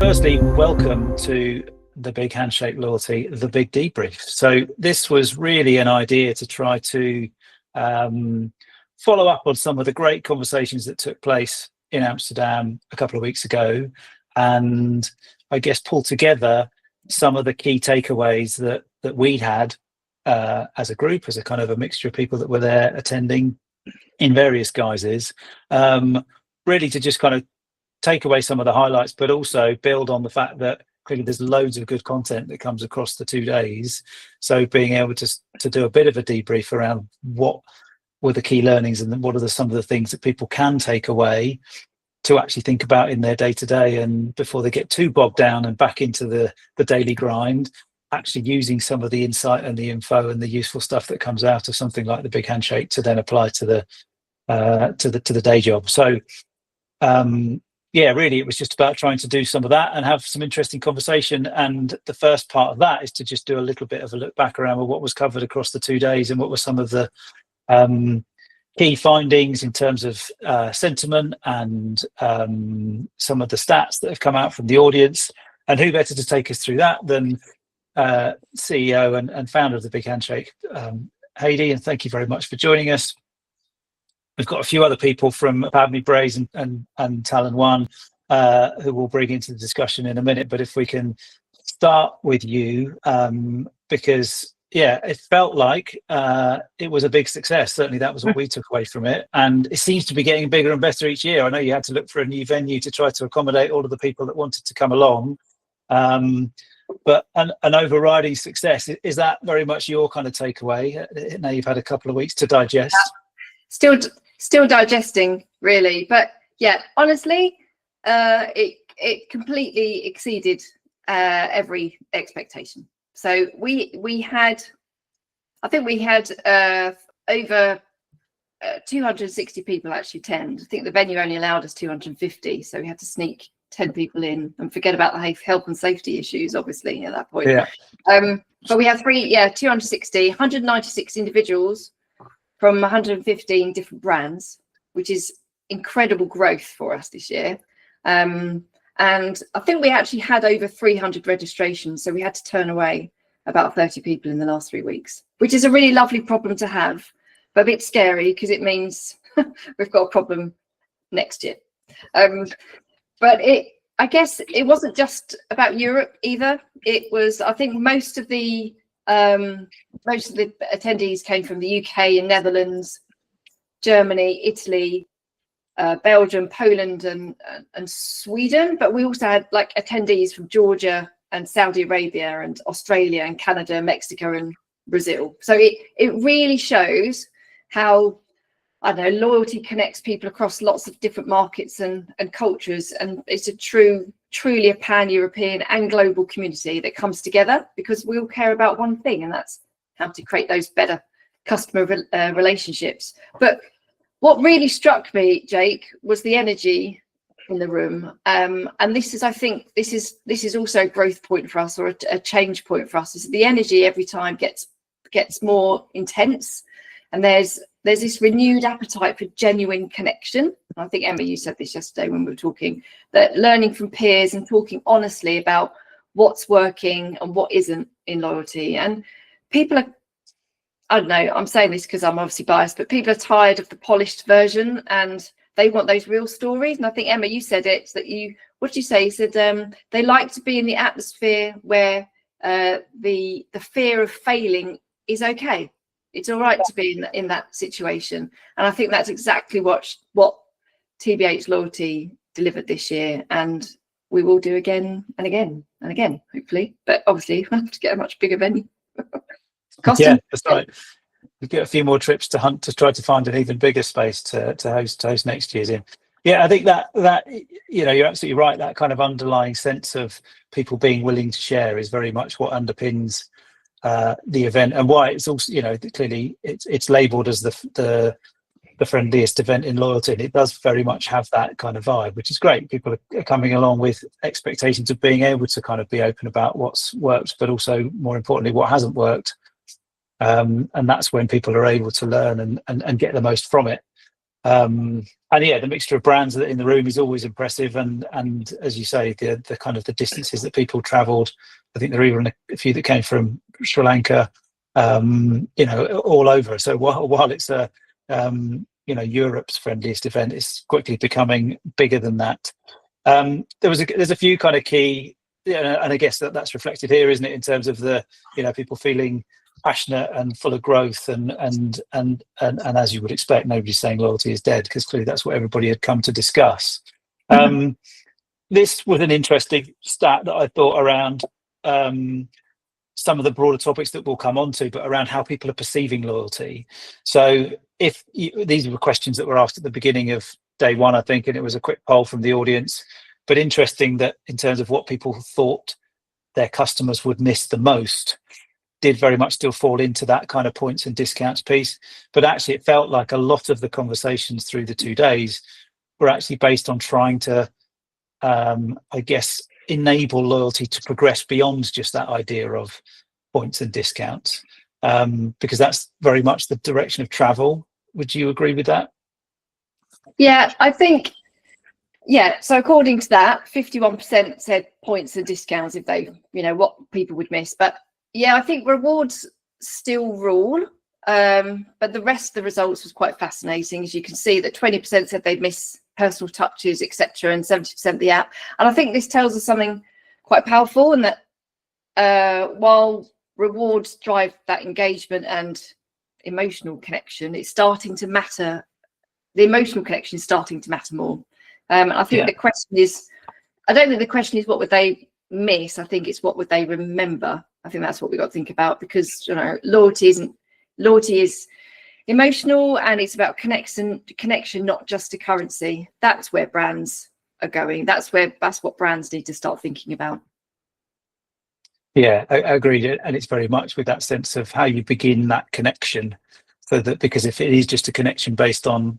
Firstly, welcome to the Big Handshake Loyalty, the Big Debrief. So this was really an idea to try to follow up on some of the great conversations that took place in Amsterdam a couple of weeks ago, and I guess pull together some of the key takeaways that we'd had as a group, as a kind of a mixture of people that were there attending in various guises, really to just kind of take away some of the highlights, but also build on the fact that clearly there's loads of good content that comes across the 2 days. So being able to do a bit of a debrief around what were the key learnings and what are some of the things that people can take away to actually think about in their day-to-day, and before they get too bogged down and back into the daily grind, actually using some of the insight and the info and the useful stuff that comes out of something like the Big Handshake to then apply to the day job. So yeah, really, it was just about trying to do some of that and have some interesting conversation. And the first part of that is to just do a little bit of a look back around what was covered across the 2 days and what were some of the key findings in terms of sentiment and some of the stats that have come out from the audience. And who better to take us through that than CEO and founder of the Big Handshake, Hadie, and thank you very much for joining us. We've got a few other people from Apadmi, Braze and Talon.one who we'll bring into the discussion in a minute. But if we can start with you, because yeah, it felt like it was a big success. Certainly that was what we took away from it. And it seems to be getting bigger and better each year. I know you had to look for a new venue to try to accommodate all of the people that wanted to come along. But an overriding success, is that very much your kind of takeaway? Now you've had a couple of weeks to digest. Still digesting, really, but yeah, honestly, it completely exceeded every expectation. So we had, I think we had over 260 people actually attend. I think the venue only allowed us 250, so we had to sneak 10 people in and forget about the health and safety issues, obviously, at that point. Yeah. But we had 260, 196 individuals from 115 different brands, which is incredible growth for us this year. And I think we actually had over 300 registrations, so we had to turn away about 30 people in the last 3 weeks, which is a really lovely problem to have, but a bit scary because it means we've got a problem next year. But I guess it wasn't just about Europe either. It was, I think most of the attendees came from the UK and Netherlands, Germany, Italy, Belgium, Poland and Sweden, but we also had like attendees from Georgia and Saudi Arabia and Australia and Canada, Mexico and Brazil. So it really shows how, I don't know, loyalty connects people across lots of different markets and cultures, and it's a truly a pan-European and global community that comes together because we all care about one thing, and that's how to create those better customer relationships. But what really struck me, Jake, was the energy in the room, and this is, I think, this is also a growth point for us, or a change point for us. Is the energy every time gets more intense, and there's this renewed appetite for genuine connection. I think, Emma, you said this yesterday when we were talking, that learning from peers and talking honestly about what's working and what isn't in loyalty. And people are, I don't know, I'm saying this because I'm obviously biased, but people are tired of the polished version and they want those real stories. And I think, Emma, you said it, that what did you say? You said they like to be in the atmosphere where the fear of failing is okay. It's all right to be in that situation. And I think that's exactly what TBH Loyalty delivered this year. And we will do again and again and again, hopefully. But obviously, we'll have to get a much bigger venue. Yeah, that's right. We get a few more trips to hunt to try to find an even bigger space to host next year's in. Yeah, I think that you're absolutely right. That kind of underlying sense of people being willing to share is very much what underpins the event, and why it's also, clearly it's labelled as the friendliest event in loyalty, and it does very much have that kind of vibe, which is great. People are coming along with expectations of being able to kind of be open about what's worked, but also more importantly what hasn't worked, and that's when people are able to learn and get the most from it. And yeah, the mixture of brands that in the room is always impressive. And as you say, the kind of the distances that people travelled. I think there are even a few that came from Sri Lanka, all over. So while it's Europe's friendliest event, it's quickly becoming bigger than that. There's a few kind of key, and I guess that's reflected here, isn't it, in terms of the people feeling passionate and full of growth, and as you would expect, nobody's saying loyalty is dead, because clearly that's what everybody had come to discuss. This was an interesting stat that I thought around some of the broader topics that we'll come on to, but around how people are perceiving loyalty. So these were questions that were asked at the beginning of day one, I think, and it was a quick poll from the audience. But interesting that in terms of what people thought their customers would miss the most, did very much still fall into that kind of points and discounts piece. But actually, it felt like a lot of the conversations through the 2 days were actually based on trying to, I guess, enable loyalty to progress beyond just that idea of points and discounts, because that's very much the direction of travel. Would you agree with that? Yeah, I think, so according to that, 51% said points and discounts if they, what people would miss. But yeah, I think rewards still rule, but the rest of the results was quite fascinating. As you can see, that 20% said they'd miss personal touches, etc., and 70% the app. And I think this tells us something quite powerful, and that while rewards drive that engagement and emotional connection, it's starting to matter. The emotional connection is starting to matter more. I think the question is, I don't think the question is what would they miss. I think it's what would they remember. I think that's what we've got to think about, because loyalty is emotional, and it's about connection, not just a currency. That's where brands are going. That's what brands need to start thinking about. Yeah, I agree, and it's very much with that sense of how you begin that connection. So that, because if it is just a connection based on,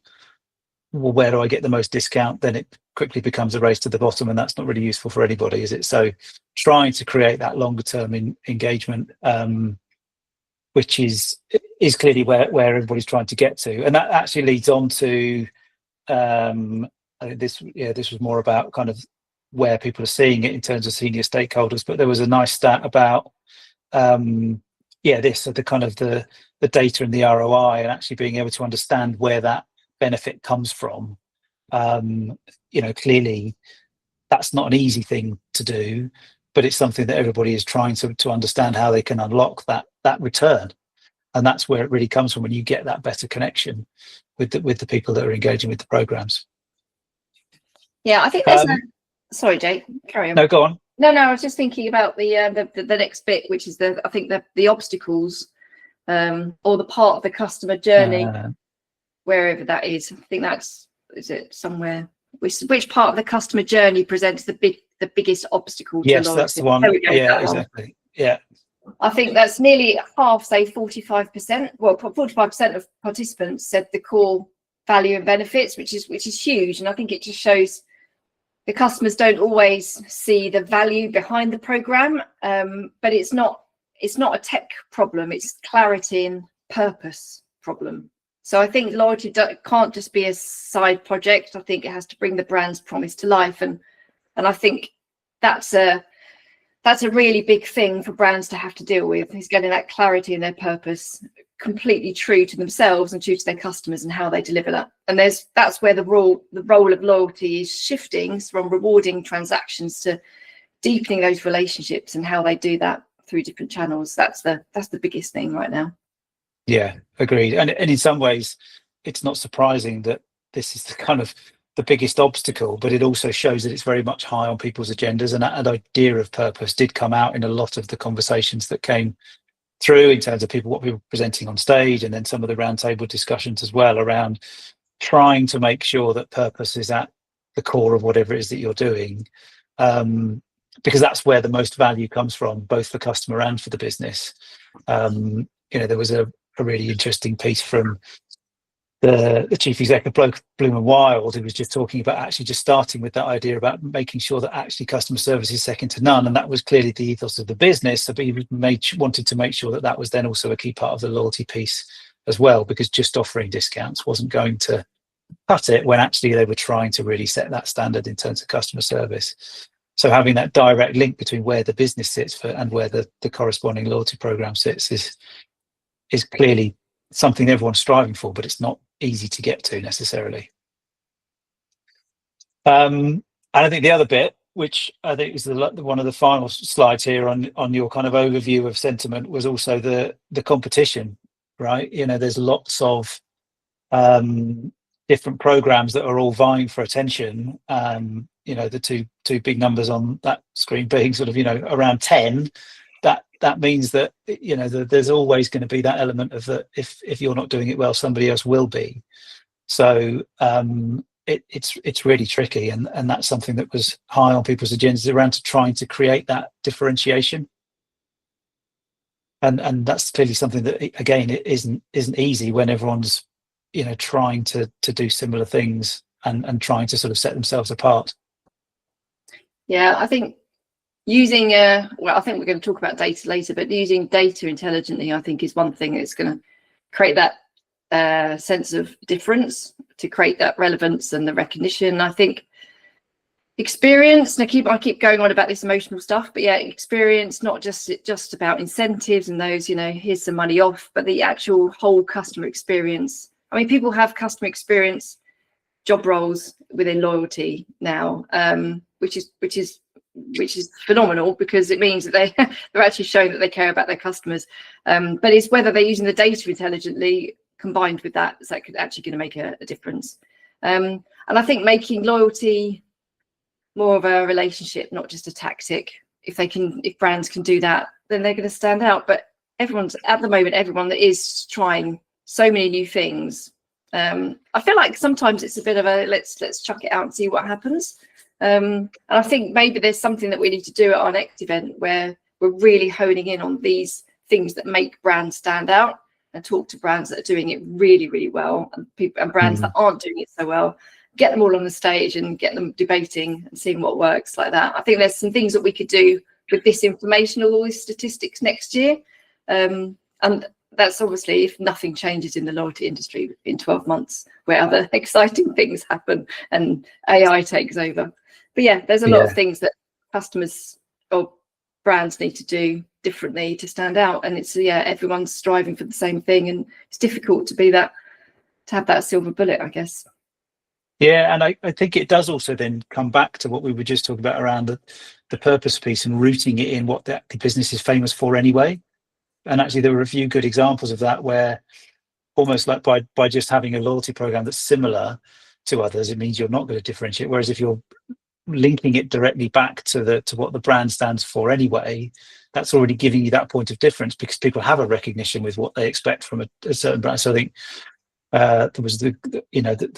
well, where do I get the most discount, then it quickly becomes a race to the bottom, and that's not really useful for anybody, is it? So trying to create that longer term engagement, which is clearly where everybody's trying to get to. And that actually leads on to, I think this was more about kind of where people are seeing it in terms of senior stakeholders, but there was a nice stat about the kind of the data and the ROI, and actually being able to understand where that benefit comes from. Clearly that's not an easy thing to do, but it's something that everybody is trying to understand how they can unlock that return. And that's where it really comes from, when you get that better connection with the people that are engaging with the programs. Yeah, I think there's sorry, Jake, carry on. No, go on. No, I was just thinking about the next bit, which is I think the obstacles, or the part of the customer journey, wherever that is. I think is it somewhere? Which part of the customer journey presents the biggest obstacle? Yes, to loyalty? that's the one. Yeah, exactly. Yeah. I think that's nearly half, say 45%. Well, 45% of participants said the core value and benefits, which is huge. And I think it just shows the customers don't always see the value behind the program, but it's not a tech problem. It's clarity and purpose problem. So I think loyalty can't just be a side project. I think it has to bring the brand's promise to life, and I think that's a really big thing for brands to have to deal with, is getting that clarity in their purpose, completely true to themselves and true to their customers, and how they deliver that. And that's where the role of loyalty is shifting from rewarding transactions to deepening those relationships, and how they do that through different channels. That's the biggest thing right now. Yeah, agreed. And in some ways, it's not surprising that this is the biggest obstacle, but it also shows that it's very much high on people's agendas. And that idea of purpose did come out in a lot of the conversations that came through, in terms of what people were presenting on stage, and then some of the roundtable discussions as well, around trying to make sure that purpose is at the core of whatever it is that you're doing, because that's where the most value comes from, both for customer and for the business. There was a really interesting piece from the chief exec of Bloom and Wild, who was just talking about actually just starting with that idea about making sure that actually customer service is second to none, and that was clearly the ethos of the business. So he wanted to make sure that was then also a key part of the loyalty piece as well, because just offering discounts wasn't going to cut it when actually they were trying to really set that standard in terms of customer service. So having that direct link between where the business sits and where the corresponding loyalty program sits is clearly something everyone's striving for, but it's not easy to get to necessarily. And I think the other bit, which I think is one of the final slides here on your kind of overview of sentiment, was also the competition, right? You know, there's lots of different programs that are all vying for attention. You know, the two big numbers on that screen being sort of, you know, around 10. That means that, you know, there's always going to be that element of that if you're not doing it well, somebody else will be. So it's really tricky, and that's something that was high on people's agendas around trying to create that differentiation. And that's clearly something that, again, it isn't easy when everyone's, you know, trying to do similar things and trying to sort of set themselves apart. Yeah, I think using well, I think we're going to talk about data later, but using data intelligently, I think, is one thing that's going to create that sense of difference, to create that relevance and the recognition. I think experience, and I keep going on about this emotional stuff, but yeah, experience, not just about incentives and those, you know, here's some money off, but the actual whole customer experience. I mean, people have customer experience job roles within loyalty now, which is phenomenal, because it means that they're actually showing that they care about their customers. But it's whether they're using the data intelligently combined with that, is that actually going to make a difference. And I think making loyalty more of a relationship, not just a tactic. If brands can do that, then they're going to stand out. But everyone that is trying so many new things, I feel like sometimes it's a bit of a let's chuck it out and see what happens. And I think maybe there's something that we need to do at our next event where we're really honing in on these things that make brands stand out, and talk to brands that are doing it really, really well, and brands that aren't doing it so well, get them all on the stage and get them debating and seeing what works like that. I think there's some things that we could do with this information, all these statistics next year. And that's obviously if nothing changes in the loyalty industry in 12 months, where other exciting things happen and AI takes over. But yeah, there's a lot of things that customers or brands need to do differently to stand out. And it's, everyone's striving for the same thing. And it's difficult to have that silver bullet, I guess. Yeah, and I think it does also then come back to what we were just talking about around the purpose piece and rooting it in what the business is famous for anyway. And actually, there were a few good examples of that where almost like by just having a loyalty program that's similar to others, it means you're not going to differentiate. Whereas if you're linking it directly back to what the brand stands for anyway, that's already giving you that point of difference, because people have a recognition with what they expect from a certain brand. So I think there was the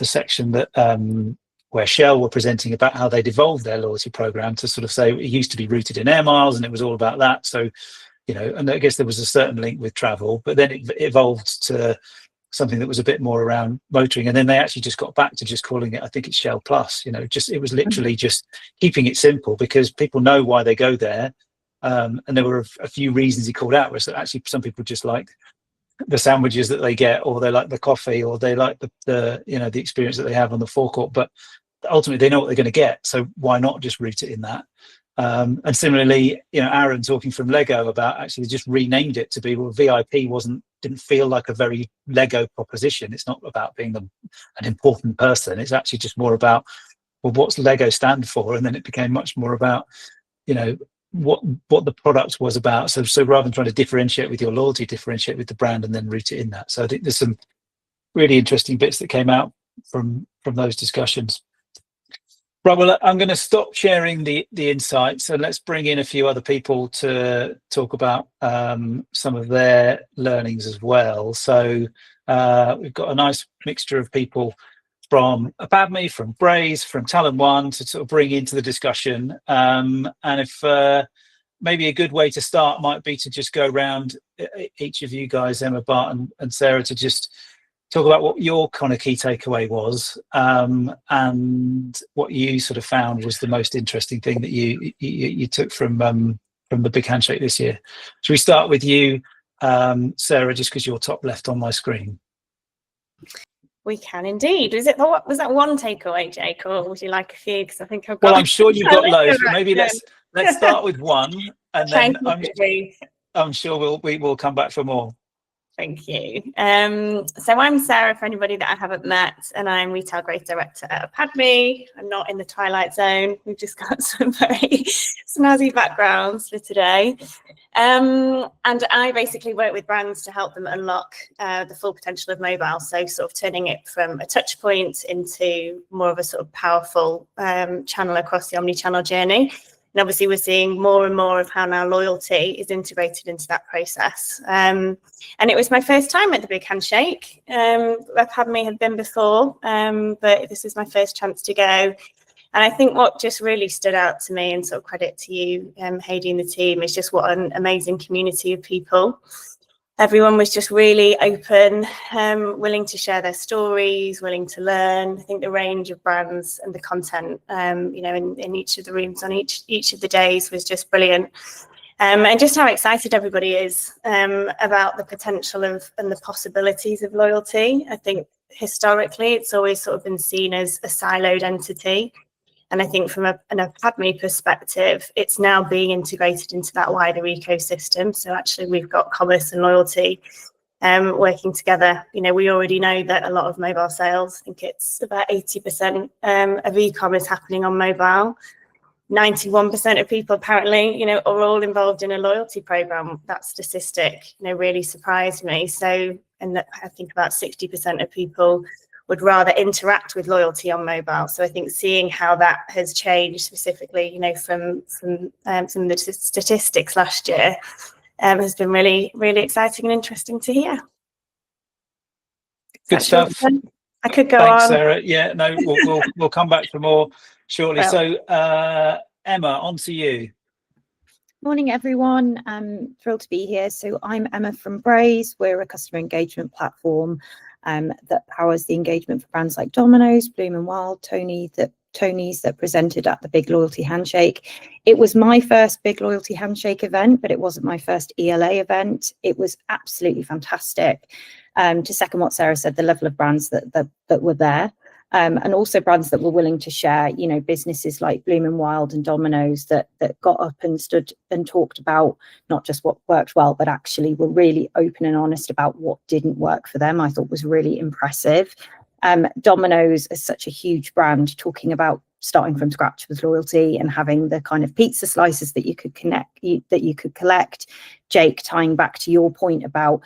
section that where Shell were presenting about how they'd evolved their loyalty program to sort of say it used to be rooted in air miles and it was all about that. So, and I guess there was a certain link with travel, but then it evolved to something that was a bit more around motoring. And then they actually just got back to just calling it, I think it's Shell Plus, it was literally just keeping it simple, because people know why they go there. And there were a few reasons he called out, was that actually some people just like the sandwiches that they get, or they like the coffee, or they like the experience that they have on the forecourt, but ultimately they know what they're going to get. So why not just root it in that? And similarly, Aaron talking from Lego about actually just renamed it to be, well, VIP didn't feel like a very Lego proposition. It's not about being an important person. It's actually just more about, well, what's Lego stand for? And then it became much more about, what the product was about. So rather than trying to differentiate with your loyalty, differentiate with the brand and then root it in that. So I think there's some really interesting bits that came out from those discussions. Right, well, I'm going to stop sharing the insights, and let's bring in a few other people to talk about some of their learnings as well. So we've got a nice mixture of people from Apadmi, from Braze, from Talon.one to sort of bring into the discussion. And if maybe a good way to start might be to just go around each of you guys, Emma, Bart and Sarah, to just talk about what your kind of key takeaway was, and what you sort of found was the most interesting thing that you took from the Big Handshake this year. Shall we start with you, Sarah, just because you're top left on my screen? We can indeed. Was that one takeaway, Jake, or would you like a few? Because I think I've got. Well, I'm sure you've got loads, but maybe let's start with one, and then I'm sure we will come back for more. Thank you. So I'm Sarah, for anybody that I haven't met, and I'm Retail Growth Director at Apadmi. I'm not in the Twilight Zone. We've just got some very snazzy backgrounds for today. And I basically work with brands to help them unlock the full potential of mobile. So sort of turning it from a touch point into more of a sort of powerful channel across the omni-channel journey. And obviously we're seeing more and more of how now loyalty is integrated into that process. And it was my first time at the Big Handshake. Apadmi had been before, but this is my first chance to go. And I think what just really stood out to me, and sort of credit to you, Hadie and the team, is just what an amazing community of people. Everyone was just really open, willing to share their stories, willing to learn. I think the range of brands and the content, in each of the rooms on each of the days was just brilliant. And just how excited everybody is about the potential of and the possibilities of loyalty. I think historically it's always sort of been seen as a siloed entity. And I think from an Apadmi perspective, it's now being integrated into that wider ecosystem. So actually we've got commerce and loyalty working together. We already know that a lot of mobile sales, I think it's about 80% of e-commerce happening on mobile. 91% of people apparently, are all involved in a loyalty program. That statistic, really surprised me. So, and I think about 60% of people would rather interact with loyalty on mobile. So I think seeing how that has changed specifically, from some of the statistics last year has been really, really exciting and interesting to hear. Good stuff. I could go Thanks, on. Sarah. Yeah, no, we'll come back for more shortly. Well. So Emma, on to you. Morning, everyone. I'm thrilled to be here. So I'm Emma from Braze. We're a customer engagement platform that powers the engagement for brands like Domino's, Bloom & Wild, Tony's that presented at the Big Loyalty Handshake. It was my first Big Loyalty Handshake event, but it wasn't my first ELA event. It was absolutely fantastic. To second what Sarah said, the level of brands that were there. And also brands that were willing to share, businesses like Bloom & Wild and Domino's that got up and stood and talked about not just what worked well, but actually were really open and honest about what didn't work for them. I thought was really impressive. Domino's is such a huge brand, talking about starting from scratch with loyalty and having the kind of pizza slices that you could collect. Jake, tying back to your point about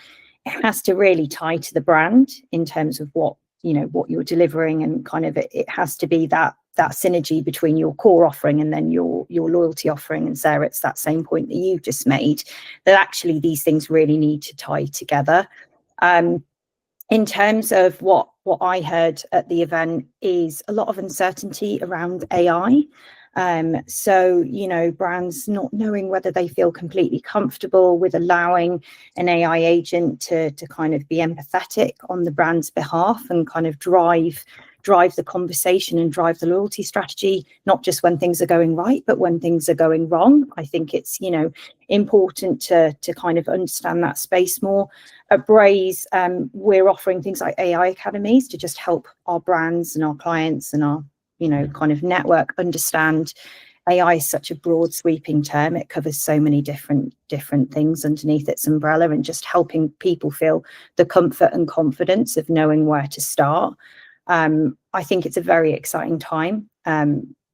it has to really tie to the brand in terms of what you're delivering, and kind of it has to be that synergy between your core offering and then your loyalty offering. And Sarah, it's that same point that you've just made, that actually these things really need to tie together. In terms of what I heard at the event is a lot of uncertainty around AI. So, brands not knowing whether they feel completely comfortable with allowing an AI agent to kind of be empathetic on the brand's behalf and kind of drive the conversation and drive the loyalty strategy, not just when things are going right, but when things are going wrong. I think it's, important to kind of understand that space more. At Braze, we're offering things like AI academies to just help our brands and our clients and our kind of network understand. AI is such a broad sweeping term. It covers so many different things underneath its umbrella, and just helping people feel the comfort and confidence of knowing where to start. I think it's a very exciting time,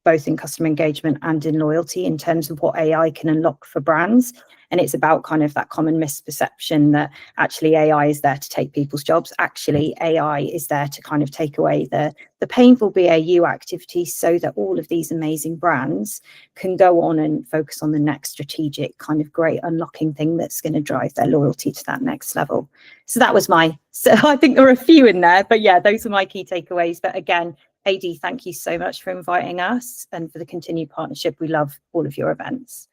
both in customer engagement and in loyalty, in terms of what AI can unlock for brands. And it's about kind of that common misperception that actually AI is there to take people's jobs. Actually, AI is there to kind of take away the painful BAU activities, so that all of these amazing brands can go on and focus on the next strategic kind of great unlocking thing that's going to drive their loyalty to that next level. So that was so I think there are a few in there, but yeah, those are my key takeaways. But again, Hadie, thank you so much for inviting us and for the continued partnership. We love all of your events.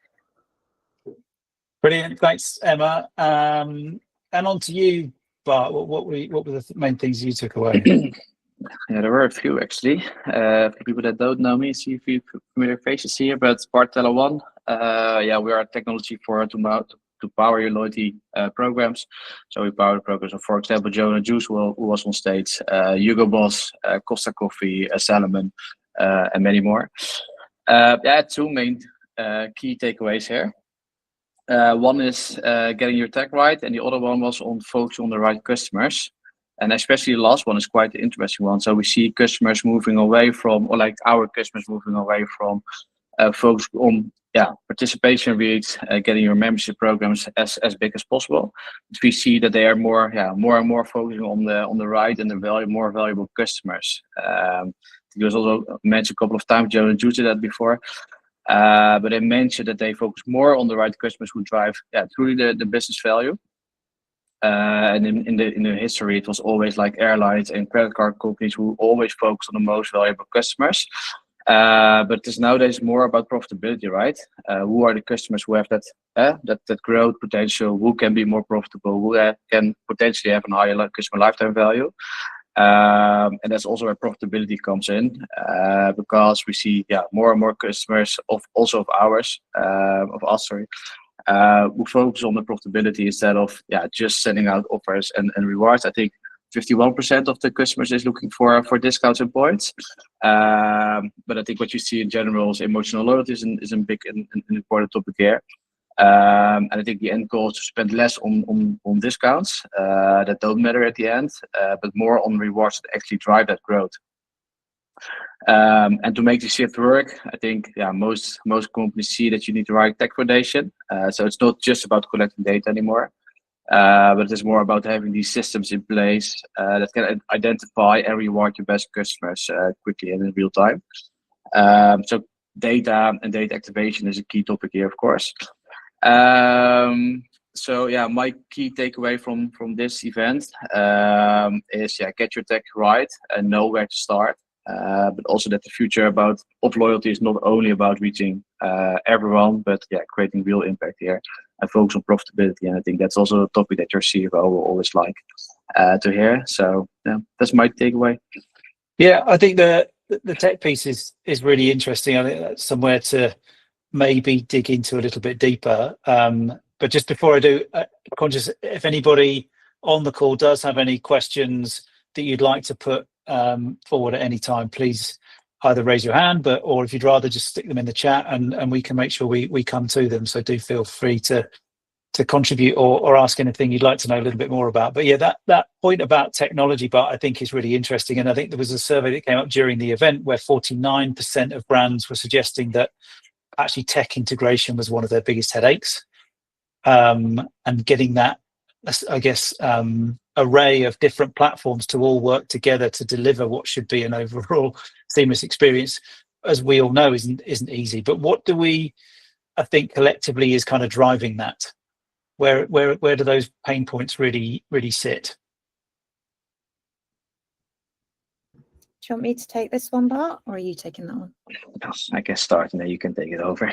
Brilliant, thanks, Emma. And on to you, Bart. What were the main things you took away? Yeah, there were a few actually. For people that don't know me, I see a few familiar faces here, but Bart, Talon.one. We are technology for to power your loyalty programs. So we power the programs of, for example, Joe and Juice, who was on stage, Hugo Boss, Costa Coffee, Salomon, and many more. Two main key takeaways here. One is getting your tech right, and the other one was on focusing on the right customers. And especially the last one is quite an interesting one. So we see customers moving away from, or like our customers moving away from focus on participation rates, getting your membership programs as big as possible. But we see that they are more and more focusing on the right and the more valuable customers. It was also mentioned a couple of times, Joe and Jude did that before. But they mentioned that they focus more on the right customers who drive truly the business value. And in the history, it was always like airlines and credit card companies who always focus on the most valuable customers. But it's nowadays more about profitability, right? Who are the customers who have that growth potential? Who can be more profitable? Who can potentially have a higher customer lifetime value? And that's also where profitability comes in, because we see more and more customers of us who focus on the profitability instead of just sending out offers and rewards. I think 51% of the customers is looking for discounts and points. But I think what you see in general is emotional loyalty is a big and important topic here. And I think the end goal is to spend less on discounts that don't matter at the end, but more on rewards that actually drive that growth. And to make the shift work, I think most companies see that you need the right tech foundation. So it's not just about collecting data anymore, but it's more about having these systems in place that can identify and reward your best customers quickly and in real time. So data and data activation is a key topic here, of course. So my key takeaway from this event is get your tech right and know where to start. But also that the future of loyalty is not only about reaching everyone, but creating real impact here and focus on profitability. And I think that's also a topic that your CFO will always like to hear. So that's my takeaway. Yeah, I think the tech piece is really interesting. I think that's somewhere to maybe dig into a little bit deeper. But just before I do, conscious if anybody on the call does have any questions that you'd like to put forward at any time, please either raise your hand, or if you'd rather just stick them in the chat and we can make sure we come to them. So do feel free to contribute or ask anything you'd like to know a little bit more about. But that point about technology, Bart, I think is really interesting. And I think there was a survey that came up during the event where 49% of brands were suggesting that actually tech integration was one of their biggest headaches. And getting that, I guess, array of different platforms to all work together to deliver what should be an overall seamless experience, as we all know, isn't easy. But what do we, I think, collectively is kind of driving that? Where do those pain points really sit? Do you want me to take this one, Bart, or are you taking that one? I can start and then you can take it over.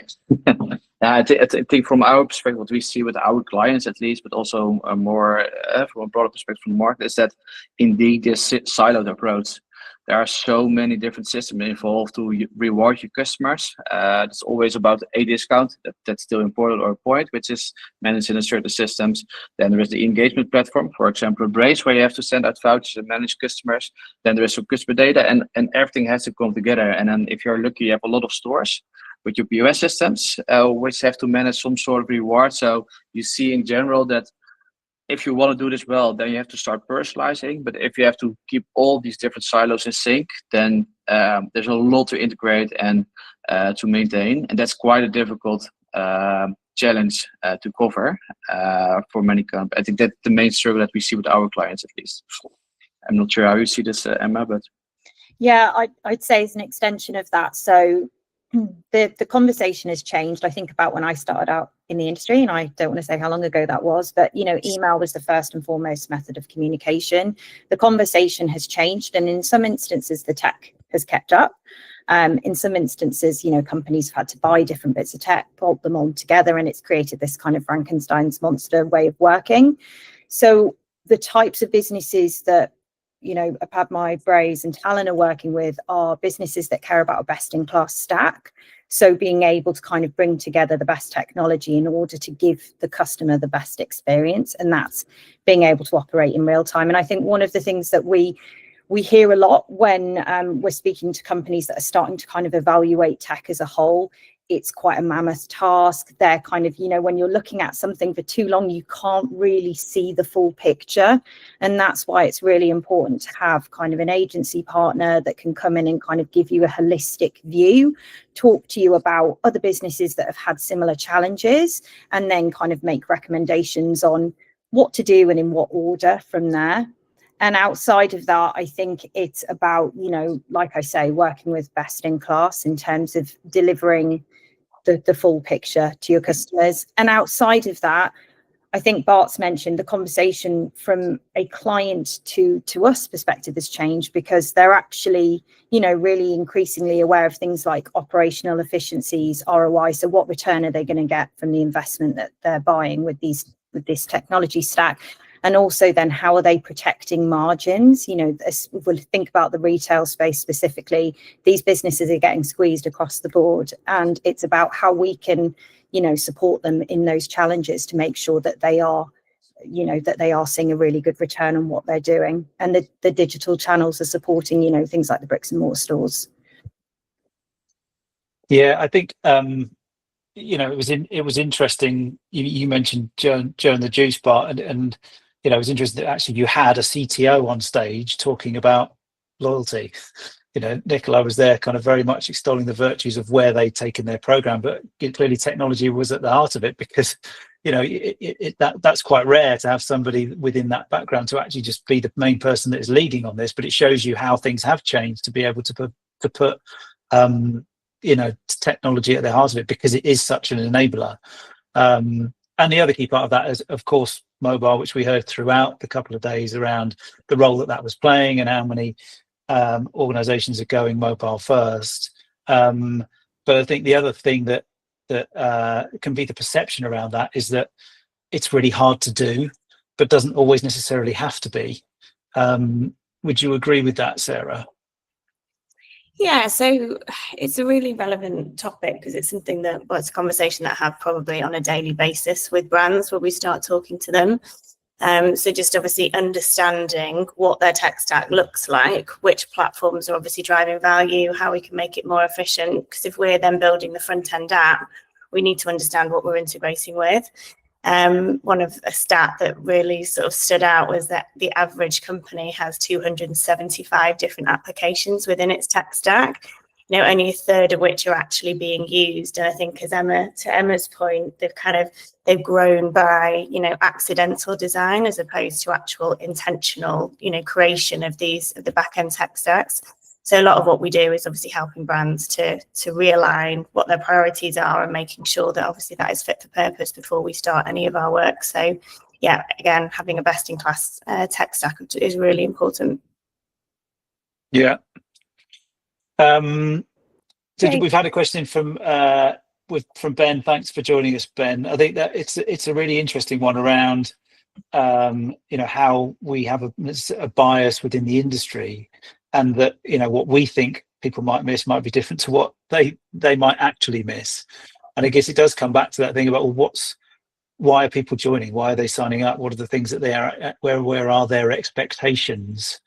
I think from our perspective, what we see with our clients at least, but also more from a broader perspective from the market, is that indeed this siloed approach. There are so many different systems involved to reward your customers. It's always about a discount. That's still important, or a point, which is managed in certain systems. Then there is the engagement platform, for example, Braze, where you have to send out vouchers and manage customers. Then there is some customer data, and everything has to come together. And then if you're lucky, you have a lot of stores with your POS systems, which have to manage some sort of reward. So you see in general that if you want to do this well, then you have to start personalizing. But if you have to keep all these different silos in sync, then there's a lot to integrate and to maintain. And that's quite a difficult challenge to cover for many companies. I think that's the main struggle that we see with our clients, at least. I'm not sure how you see this, Emma, but... Yeah, I'd say it's an extension of that. So the conversation has changed. I think about when I started out in the industry, and I don't want to say how long ago that was, but email was the first and foremost method of communication. The conversation has changed, and in some instances the tech has kept up. In some instances, companies have had to buy different bits of tech, bolt them all together, and it's created this kind of Frankenstein's monster way of working. So the types of businesses that Apadmi, Braze and Talon are working with are businesses that care about a best-in-class stack. So being able to kind of bring together the best technology in order to give the customer the best experience, and that's being able to operate in real time. And I think one of the things that we hear a lot when we're speaking to companies that are starting to kind of evaluate tech as a whole, it's quite a mammoth task. They're kind of, when you're looking at something for too long, you can't really see the full picture. And that's why it's really important to have kind of an agency partner that can come in and kind of give you a holistic view, talk to you about other businesses that have had similar challenges, and then kind of make recommendations on what to do and in what order from there. And outside of that, I think it's about, like I say, working with best in class in terms of delivering the full picture to your customers. And outside of that, I think Bart's mentioned the conversation from a client to us perspective has changed, because they're actually, really increasingly aware of things like operational efficiencies, ROI. So what return are they going to get from the investment that they're buying with this technology stack? And also then how are they protecting margins? As we'll think about the retail space specifically, these businesses are getting squeezed across the board. And it's about how we can, support them in those challenges to make sure that they are, seeing a really good return on what they're doing. And the digital channels are supporting, things like the bricks and mortar stores. Yeah, I think, it was interesting. You mentioned Joe and the juice, Bart, and it was interesting that actually you had a CTO on stage talking about loyalty. Nicola was there kind of very much extolling the virtues of where they'd taken their program, but clearly technology was at the heart of it, because that's quite rare to have somebody within that background to actually just be the main person that is leading on this. But it shows you how things have changed to be able to put technology at the heart of it, because it is such an enabler. And the other key part of that is, of course, mobile, which we heard throughout the couple of days around the role that was playing and how many organizations are going mobile first. But I think the other thing that can be the perception around that is that it's really hard to do, but doesn't always necessarily have to be. Would you agree with that, Sarah? Yeah, so it's a really relevant topic, because it's something that, it's a conversation that I have probably on a daily basis with brands when we start talking to them. So just obviously understanding what their tech stack looks like, which platforms are obviously driving value, how we can make it more efficient. Because if we're then building the front end app, we need to understand what we're integrating with. One of a stat that really sort of stood out was that the average company has 275 different applications within its tech stack, only a third of which are actually being used. And I think, as to Emma's point, they've grown by, accidental design as opposed to actual intentional, creation of the back end tech stacks. So a lot of what we do is obviously helping brands to realign what their priorities are and making sure that obviously that is fit for purpose before we start any of our work. So yeah, again, having a best in class tech stack is really important. Yeah. So we've had a question from Ben. Thanks for joining us, Ben. I think that it's a really interesting one around how we have a bias within the industry, and that what we think people might miss might be different to what they might actually miss. And I guess it does come back to that thing about, well, why are people joining? Why are they signing up? What are the things that they are? Where are their expectations?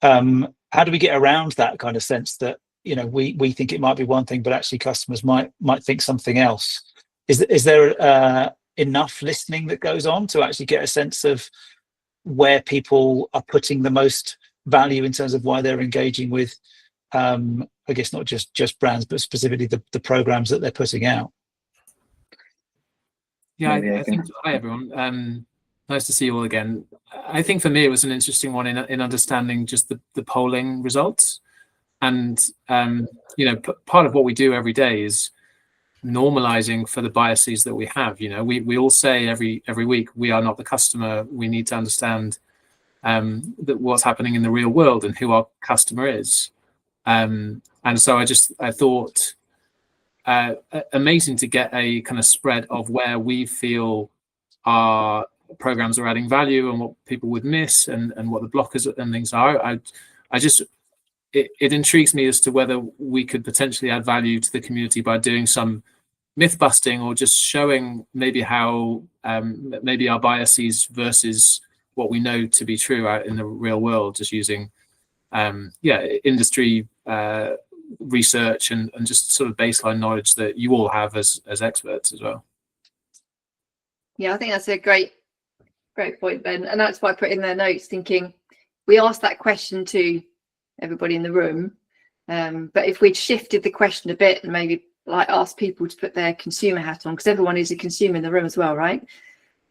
How do we get around that kind of sense that we think it might be one thing, but actually customers might think something else? Is there enough listening that goes on to actually get a sense of where people are putting the most value in terms of why they're engaging with, I guess not just brands, but specifically the programs that they're putting out? Yeah, I think. Hi everyone. Nice to see you all again. I think for me it was an interesting one in understanding just the polling results, and part of what we do every day is normalizing for the biases that we have. We all say every week, we are not the customer. We need to understand that what's happening in the real world and who our customer is. And so I thought amazing to get a kind of spread of where we feel our programs are adding value and what people would miss and what the blockers and things are. I just it intrigues me as to whether we could potentially add value to the community by doing some myth busting, or just showing maybe how maybe our biases versus what we know to be true out in the real world, just using industry research and just sort of baseline knowledge that you all have as experts as well. Yeah, I think that's a great point, Ben, and that's why I put in their notes, thinking we asked that question to everybody in the room, but if we'd shifted the question a bit and maybe like ask people to put their consumer hat on, because everyone is a consumer in the room as well, right?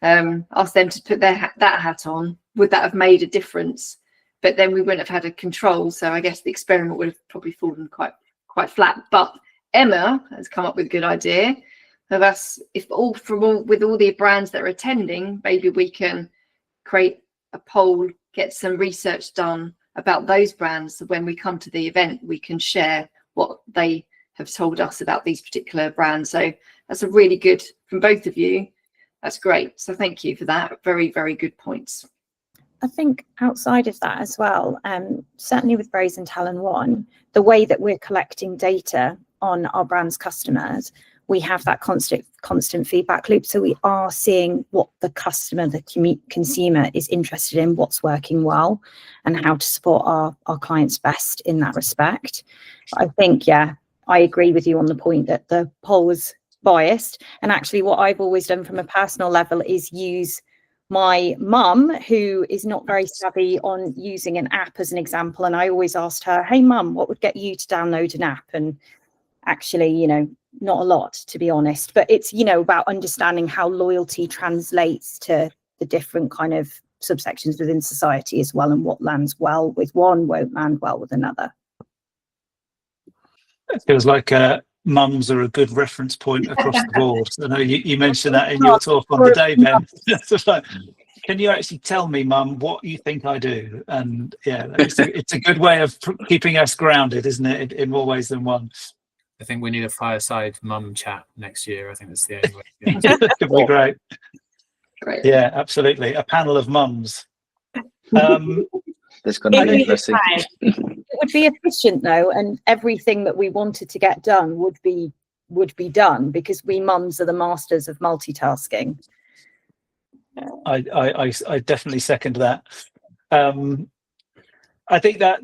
Ask them to put that hat on, would that have made a difference? But then we wouldn't have had a control, so I guess the experiment would have probably fallen quite flat. But Emma has come up with a good idea of us, with all the brands that are attending, maybe we can create a poll, get some research done about those brands, so when we come to the event we can share what they have told us about these particular brands. So that's a really good, from both of you, that's great. So thank you for that. Very, very good points. I think outside of that as well, certainly with Braze and Talon.one, the way that we're collecting data on our brand's customers, we have that constant feedback loop. So we are seeing what the customer, the consumer is interested in, what's working well, and how to support our clients best in that respect. I think, yeah, I agree with you on the point that the poll was biased. And actually what I've always done from a personal level is use my mum, who is not very savvy on using an app, as an example. And I always asked her, hey mum, what would get you to download an app? And actually, not a lot, to be honest, but it's, about understanding how loyalty translates to the different kind of subsections within society as well, and what lands well with one won't land well with another. It feels like mums are a good reference point across the board. I know you mentioned that in your talk on the day, Ben. So, can you actually tell me, mum, what you think I do? And yeah, it's a good way of keeping us grounded, isn't it, in more ways than one? I think we need a fireside mum chat next year. I think that's the only way. Yeah. Could be great. Great. Yeah, absolutely. A panel of mums. This going to be interesting. It would be efficient though, and everything that we wanted to get done would be done, because we mums are the masters of multitasking. I definitely second that. I think that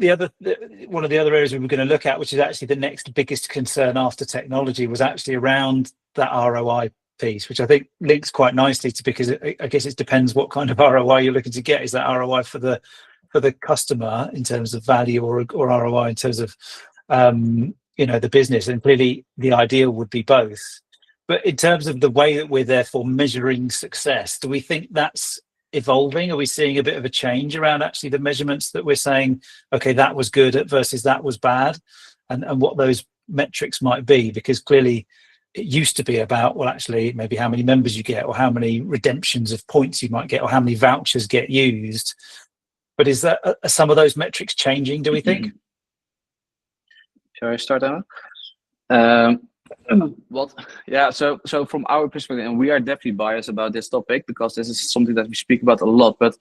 one of the other areas we were going to look at, which is actually the next biggest concern after technology, was actually around that ROI piece, which I think links quite nicely to, because I guess it depends what kind of ROI you're looking to get. Is that ROI for the customer in terms of value, or ROI in terms of the business? And clearly the ideal would be both. But in terms of the way that we're therefore measuring success, do we think that's evolving? Are we seeing a bit of a change around actually the measurements that we're saying, okay, that was good versus that was bad, and what those metrics might be? Because clearly it used to be about, well, actually maybe how many members you get, or how many redemptions of points you might get, or how many vouchers get used. But is that are some of those metrics changing, do we think? Shall I start, Emma? So from our perspective, and we are definitely biased about this topic, because this is something that we speak about a lot, but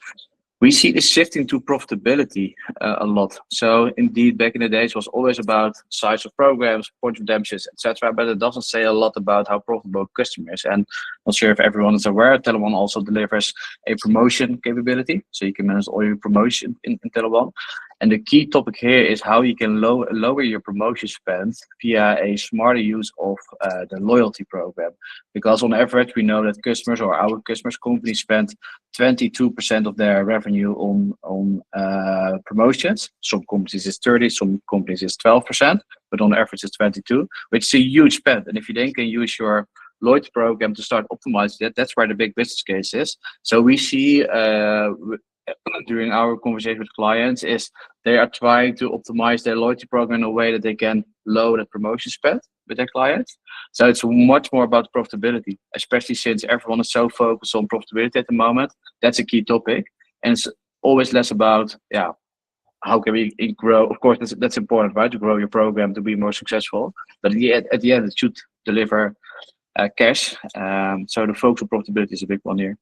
we see this shifting to profitability a lot. So indeed, back in the days, it was always about size of programs, point redemptions, etc. But it doesn't say a lot about how profitable customers. And not sure if everyone is aware, Talon.one also delivers a promotion capability, so you can manage all your promotion in Talon.one. And the key topic here is how you can lower your promotion spend via a smarter use of the loyalty program. Because on average, we know that customers, or our customers, companies spend 22% of their revenue on promotions. Some companies is 30, some companies is 12%, but on average it's 22, which is a huge spend. And if you then can use your loyalty program to start optimizing that, that's where the big business case is. So we see during our conversation with clients is they are trying to optimize their loyalty program in a way that they can lower the promotion spend with their clients. So it's much more about profitability, especially since everyone is so focused on profitability at the moment. That's a key topic, and it's always less about how can we grow. Of course, that's important, right, to grow your program to be more successful, but at the end it should deliver cash. So the focus on profitability is a big one here.